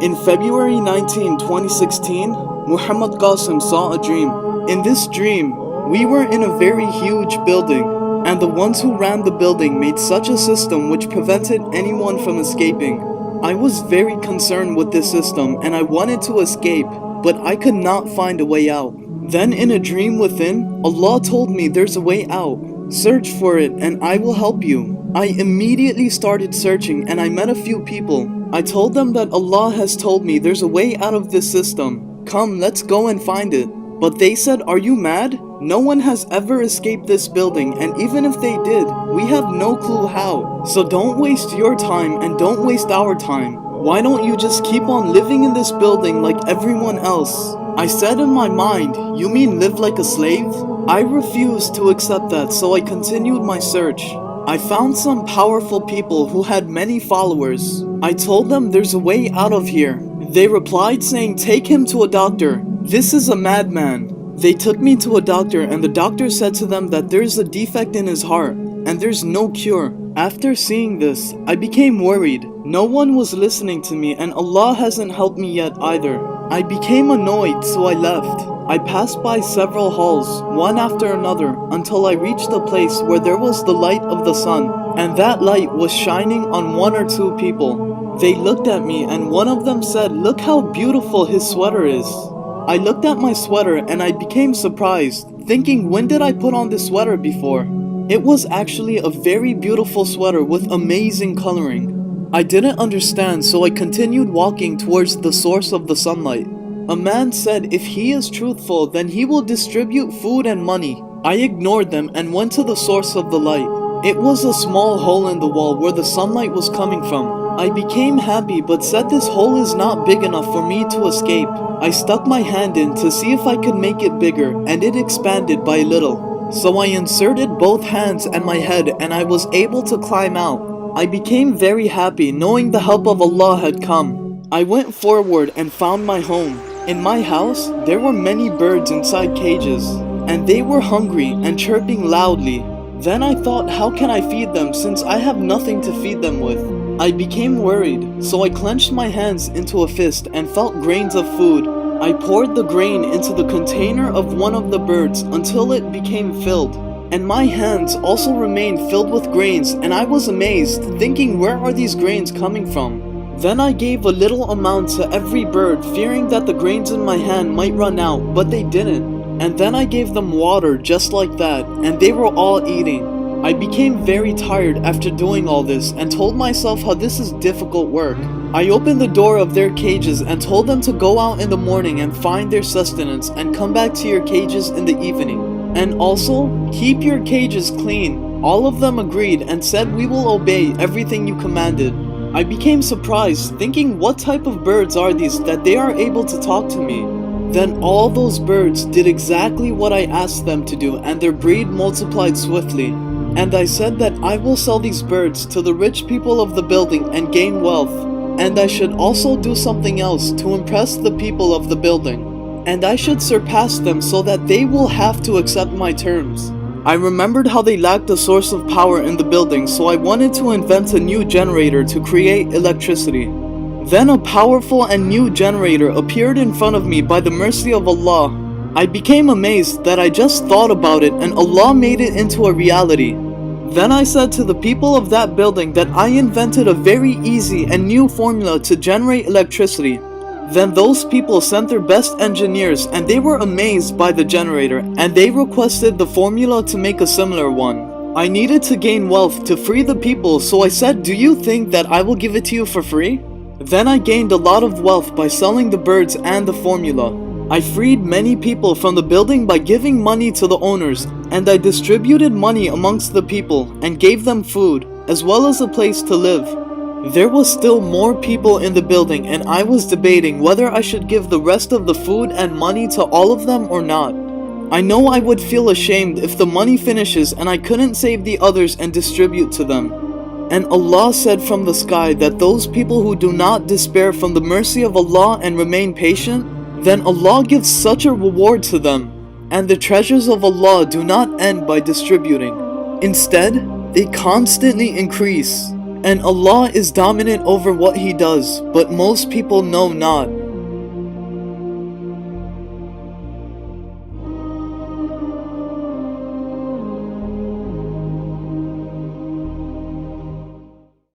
In February 19, 2016, Muhammad Qasim saw a dream. In this dream, we were in a very huge building, and the ones who ran the building made such a system which prevented anyone from escaping. I was very concerned with this system and I wanted to escape, but I could not find a way out. Then in a dream within, Allah told me there's a way out. Search for it and I will help you. I immediately started searching and I met a few people. I told them that Allah has told me there's a way out of this system. Come, let's go and find it. But they said, are you mad? No one has ever escaped this building, and even if they did, we have no clue how. So don't waste your time and don't waste our time. Why don't you just keep on living in this building like everyone else? I said in my mind, you mean live like a slave? I refused to accept that, so I continued my search. I found some powerful people who had many followers. I told them there's a way out of here. They replied saying, take him to a doctor. This is a madman. They took me to a doctor and the doctor said to them that there's a defect in his heart and there's no cure. After seeing this, I became worried. No one was listening to me and Allah hasn't helped me yet either. I became annoyed, so I left. I passed by several halls, one after another, until I reached a place where there was the light of the sun, and that light was shining on one or two people. They looked at me and one of them said, look how beautiful his sweater is. I looked at my sweater and I became surprised, thinking, when did I put on this sweater before? It was actually a very beautiful sweater with amazing coloring. I didn't understand, so I continued walking towards the source of the sunlight. A man said if he is truthful, then he will distribute food and money. I ignored them and went to the source of the light. It was a small hole in the wall where the sunlight was coming from. I became happy but said this hole is not big enough for me to escape. I stuck my hand in to see if I could make it bigger and it expanded by a little. So I inserted both hands and my head and I was able to climb out. I became very happy knowing the help of Allah had come. I went forward and found my home. In my house, there were many birds inside cages and they were hungry and chirping loudly. Then I thought, how can I feed them since I have nothing to feed them with? I became worried, so I clenched my hands into a fist and felt grains of food. I poured the grain into the container of one of the birds until it became filled. And my hands also remained filled with grains, and I was amazed, thinking, where are these grains coming from? Then I gave a little amount to every bird, fearing that the grains in my hand might run out, but they didn't. And then I gave them water just like that, and they were all eating. I became very tired after doing all this and told myself how this is difficult work. I opened the door of their cages and told them to go out in the morning and find their sustenance and come back to your cages in the evening. And also, keep your cages clean. All of them agreed and said we will obey everything you commanded. I became surprised, thinking what type of birds are these that they are able to talk to me. Then all those birds did exactly what I asked them to do and their breed multiplied swiftly. And I said that I will sell these birds to the rich people of the building and gain wealth. And I should also do something else to impress the people of the building. And I should surpass them so that they will have to accept my terms. I remembered how they lacked a source of power in the building, so I wanted to invent a new generator to create electricity. Then a powerful and new generator appeared in front of me by the mercy of Allah. I became amazed that I just thought about it and Allah made it into a reality. Then I said to the people of that building that I invented a very easy and new formula to generate electricity. Then those people sent their best engineers and they were amazed by the generator and they requested the formula to make a similar one. I needed to gain wealth to free the people, so I said, do you think that I will give it to you for free? Then I gained a lot of wealth by selling the birds and the formula. I freed many people from the building by giving money to the owners, and I distributed money amongst the people and gave them food, as well as a place to live. There was still more people in the building and I was debating whether I should give the rest of the food and money to all of them or not. I know I would feel ashamed if the money finishes and I couldn't save the others and distribute to them. And Allah said from the sky that those people who do not despair from the mercy of Allah and remain patient, then Allah gives such a reward to them, and the treasures of Allah do not end by distributing. Instead, they constantly increase. And Allah is dominant over what He does, but most people know not.